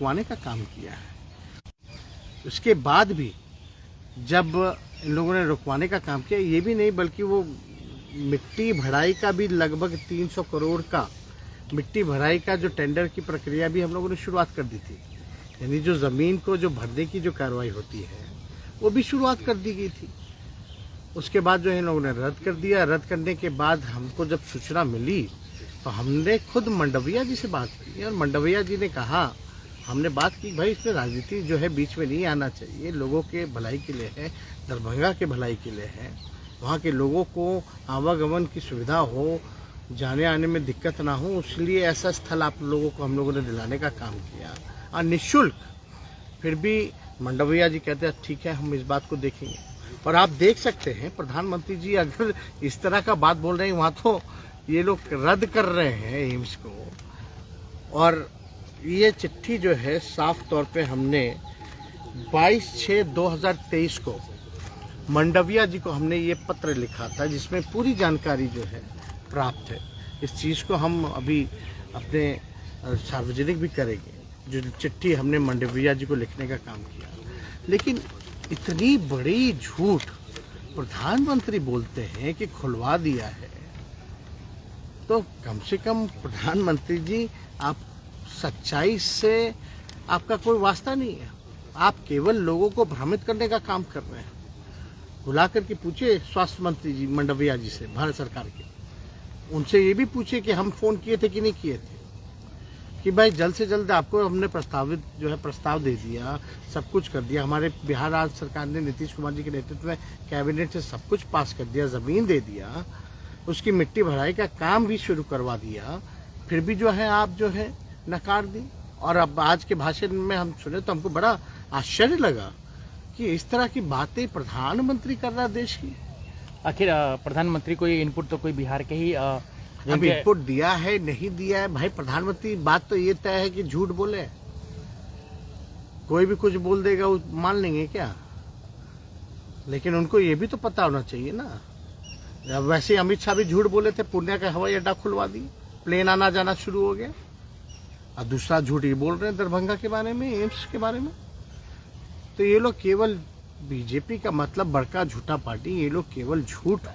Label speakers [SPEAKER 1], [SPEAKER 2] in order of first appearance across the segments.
[SPEAKER 1] रुकवाने का काम किया है। उसके बाद भी जब इन लोगों ने रुकवाने का काम किया, ये भी नहीं बल्कि वो मिट्टी भराई का भी लगभग 300 करोड़ का मिट्टी भराई का जो टेंडर की प्रक्रिया भी हम लोगों ने शुरुआत कर दी थी। यानी जो ज़मीन को जो भरने की जो कार्रवाई होती है वो भी शुरुआत कर दी गई थी। उसके बाद जो है इन लोगों ने रद्द कर दिया। रद्द करने के बाद हमको जब सूचना मिली तो हमने खुद मंडविया जी से बात की और मंडविया जी ने कहा, हमने बात की भाई इसमें राजनीति जो है बीच में नहीं आना चाहिए, लोगों के भलाई के लिए है, दरभंगा के भलाई के लिए है, वहाँ के लोगों को आवागमन की सुविधा हो, जाने आने में दिक्कत ना हो, इसलिए ऐसा स्थल आप लोगों को हम लोगों ने दिलाने का काम किया और निःशुल्क। फिर भी मंडविया जी कहते हैं ठीक है हम इस बात को देखेंगे। और आप देख सकते हैं प्रधानमंत्री जी अगर इस तरह का बात बोल रहे हैं, वहाँ तो ये लोग रद्द कर रहे हैं एम्स को। और ये चिट्ठी जो है साफ तौर पे हमने 22/6/2023 को मंडविया जी को हमने ये पत्र लिखा था, जिसमें पूरी जानकारी जो है प्राप्त है। इस चीज़ को हम अभी अपने सार्वजनिक भी करेंगे, जो चिट्ठी हमने मंडविया जी को लिखने का काम किया। लेकिन इतनी बड़ी झूठ प्रधानमंत्री बोलते हैं कि खुलवा दिया है, तो कम से कम प्रधानमंत्री जी आप सच्चाई से आपका कोई वास्ता नहीं है। आप केवल लोगों को भ्रमित करने का काम कर रहे हैं। बुला करके पूछे स्वास्थ्य मंत्री जी मंडविया जी से, भारत सरकार के, उनसे ये भी पूछे कि हम फ़ोन किए थे कि नहीं किए थे, कि भाई जल्द से जल्द आपको हमने प्रस्ताव दे दिया, सब कुछ कर दिया। हमारे बिहार राज्य सरकार ने नीतीश कुमार जी के नेतृत्व में कैबिनेट से सब कुछ पास कर दिया, ज़मीन दे दिया, उसकी मिट्टी भराई का काम भी शुरू करवा दिया, फिर भी जो है आप जो है नकार दी। और अब आज के भाषण में हम सुने तो हमको बड़ा आश्चर्य लगा कि इस तरह की बातें प्रधानमंत्री कर रहा है देश की।
[SPEAKER 2] आखिर प्रधानमंत्री को ये इनपुट तो कोई बिहार के ही
[SPEAKER 1] अब इनपुट दिया है नहीं दिया है, भाई प्रधानमंत्री बात तो ये तय है कि झूठ बोले, कोई भी कुछ बोल देगा वो मान लेंगे क्या? लेकिन उनको ये भी तो पता होना चाहिए ना। वैसे अमित शाह भी झूठ बोले थे, पूर्णिया का हवाई अड्डा खुलवा दी, प्लेन आना जाना शुरू हो गया। और दूसरा झूठ ये बोल रहे हैं दरभंगा के बारे में, एम्स के बारे में। तो ये लोग केवल बीजेपी का मतलब बड़का झूठा पार्टी, ये लोग केवल झूठ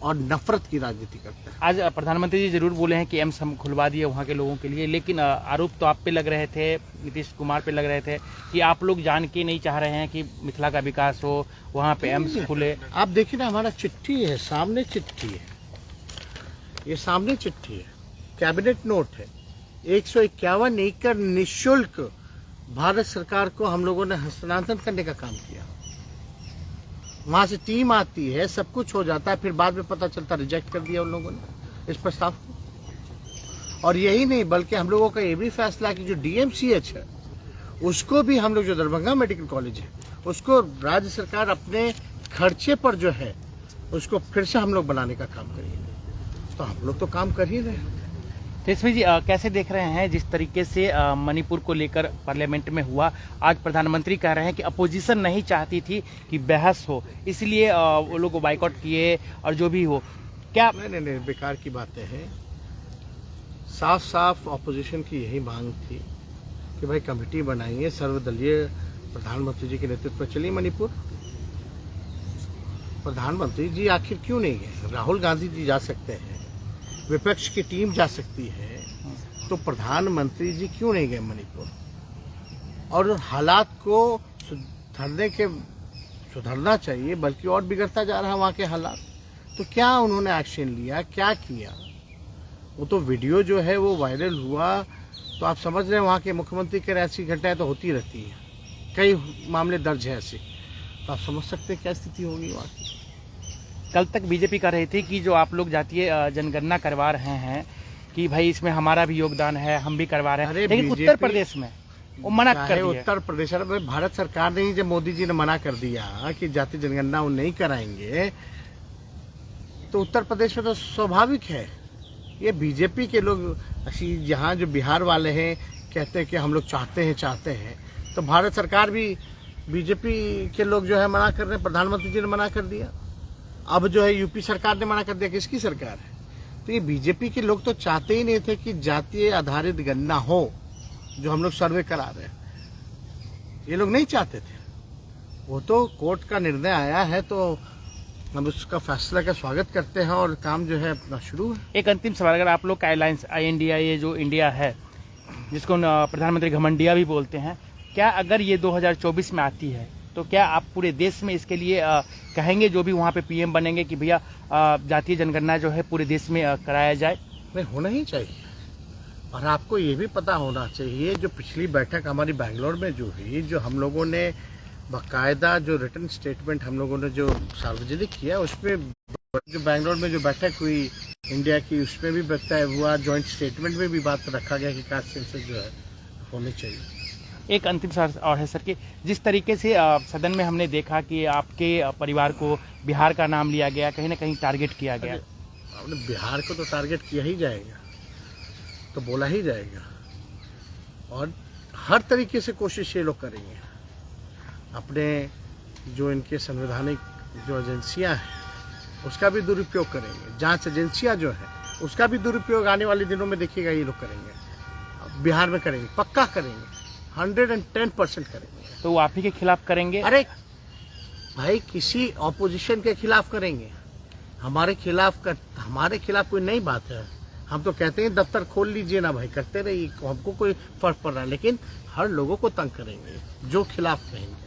[SPEAKER 1] और नफरत की राजनीति करते हैं।
[SPEAKER 2] आज प्रधानमंत्री जी जरूर बोले हैं कि एम्स हम खुलवा दिए वहाँ के लोगों के लिए, लेकिन आरोप तो आप पे लग रहे थे, नीतीश कुमार पे लग रहे थे कि आप लोग जान के नहीं चाह रहे हैं कि मिथिला का विकास हो, वहाँ पे एम्स खुले।
[SPEAKER 1] आप देखिए ना, हमारा चिट्ठी है, सामने चिट्ठी है, ये सामने चिट्ठी है, कैबिनेट नोट है। 151 एकड़ निःशुल्क भारत सरकार को हम लोगों ने हस्तांतरण करने का काम किया। वहां से टीम आती है, सब कुछ हो जाता है, फिर बाद में पता चलता रिजेक्ट कर दिया उन लोगों ने इस प्रस्ताव को। और यही नहीं बल्कि हम लोगों का ये भी फैसला कि जो DMCH है उसको भी हम लोग, जो दरभंगा मेडिकल कॉलेज है उसको राज्य सरकार अपने खर्चे पर जो है उसको फिर से हम लोग बनाने का काम करेंगे। तो हम लोग तो काम कर ही रहे हैं।
[SPEAKER 2] तेजस्वी जी कैसे देख रहे हैं जिस तरीके से मणिपुर को लेकर पार्लियामेंट में हुआ, आज प्रधानमंत्री कह रहे हैं कि अपोजिशन नहीं चाहती थी कि बहस हो, इसलिए वो लोग बाइकआउट किए और जो भी हो, क्या?
[SPEAKER 1] नहीं, बेकार की बातें हैं। साफ साफ अपोजिशन की यही मांग थी कि भाई कमेटी बनाइए सर्वदलीय, प्रधानमंत्री जी के नेतृत्व में चलिए मणिपुर। प्रधानमंत्री जी आखिर क्यों नहीं गए? राहुल गांधी जी जा सकते हैं, विपक्ष की टीम जा सकती है, तो प्रधानमंत्री जी क्यों नहीं गए मणिपुर? और हालात को सुधरना चाहिए, बल्कि और बिगड़ता जा रहा है वहाँ के हालात। तो क्या उन्होंने एक्शन लिया, क्या किया? वो तो वीडियो जो है वो वायरल हुआ, तो आप समझ रहे हैं वहाँ के मुख्यमंत्री के ऐसी घटनाएं तो होती रहती हैं, कई मामले दर्ज है ऐसे, तो आप समझ सकते हैं क्या स्थिति होगी वहाँ की।
[SPEAKER 2] कल तक बीजेपी कह रही थी कि जो आप लोग जातीय जनगणना करवा रहे हैं कि भाई इसमें हमारा भी योगदान है, हम भी करवा रहे हैं, लेकिन उत्तर प्रदेश में वो मना कर दिया।
[SPEAKER 1] उत्तर प्रदेश में भारत सरकार ने ही, जब मोदी जी ने मना कर दिया कि जातीय जनगणना वो नहीं कराएंगे, तो उत्तर प्रदेश में तो स्वाभाविक है। ये बीजेपी के लोग, यहाँ जो बिहार वाले हैं कहते हैं कि हम लोग चाहते हैं, तो भारत सरकार भी, बीजेपी के लोग जो है मना कर रहे हैं, प्रधानमंत्री जी ने मना कर दिया। अब जो है यूपी सरकार ने मना कर दिया। किसकी सरकार है? तो ये बीजेपी के लोग तो चाहते ही नहीं थे कि जातीय आधारित गणना हो, जो हम लोग सर्वे करा रहे हैं, ये लोग नहीं चाहते थे। वो तो कोर्ट का निर्णय आया है तो हम उसका फैसला का स्वागत करते हैं और काम जो है अपना शुरू है।
[SPEAKER 2] एक अंतिम सवाल, अगर आप लोग का अलायंस INDIA ये जो इंडिया है, जिसको प्रधानमंत्री घमंडिया भी बोलते हैं, क्या अगर ये 2024 में आती है तो क्या आप पूरे देश में इसके लिए कहेंगे, जो भी वहाँ पे PM बनेंगे, कि भैया जातीय जनगणना जो है पूरे देश में कराया जाए?
[SPEAKER 1] नहीं, होना ही चाहिए। और आपको ये भी पता होना चाहिए, जो पिछली बैठक हमारी बैंगलोर में जो हुई, जो हम लोगों ने बाकायदा जो रिटन स्टेटमेंट हम लोगों ने जो सार्वजनिक किया, उसमें जो बैंगलोर में जो बैठक हुई इंडिया की, उसमें भी बताया हुआ, जॉइंट स्टेटमेंट में भी बात रखा गया कि कास्ट सेंसस जो है होने चाहिए।
[SPEAKER 2] एक अंतिम सवाल और है सर कि जिस तरीके से सदन में हमने देखा कि आपके परिवार को बिहार का नाम लिया गया, कहीं ना कहीं टारगेट किया गया।
[SPEAKER 1] आपने बिहार को तो टारगेट किया ही जाएगा, तो बोला ही जाएगा, और हर तरीके से कोशिश ये लोग करेंगे। अपने जो इनके संवैधानिक जो एजेंसियां हैं उसका भी दुरुपयोग करेंगे, जांच एजेंसियां जो है उसका भी दुरुपयोग आने वाले दिनों में देखिएगा ये लोग करेंगे। बिहार में करेंगे, पक्का करेंगे, 110% करेंगे।
[SPEAKER 2] तो वो आप ही के खिलाफ करेंगे?
[SPEAKER 1] अरे भाई, किसी ऑपोजिशन के खिलाफ करेंगे, हमारे खिलाफ कोई नई बात है। हम तो कहते हैं दफ्तर खोल लीजिए ना भाई, करते रहिए, हमको कोई फर्क पड़ रहा है, लेकिन हर लोगों को तंग करेंगे जो खिलाफ कहेंगे।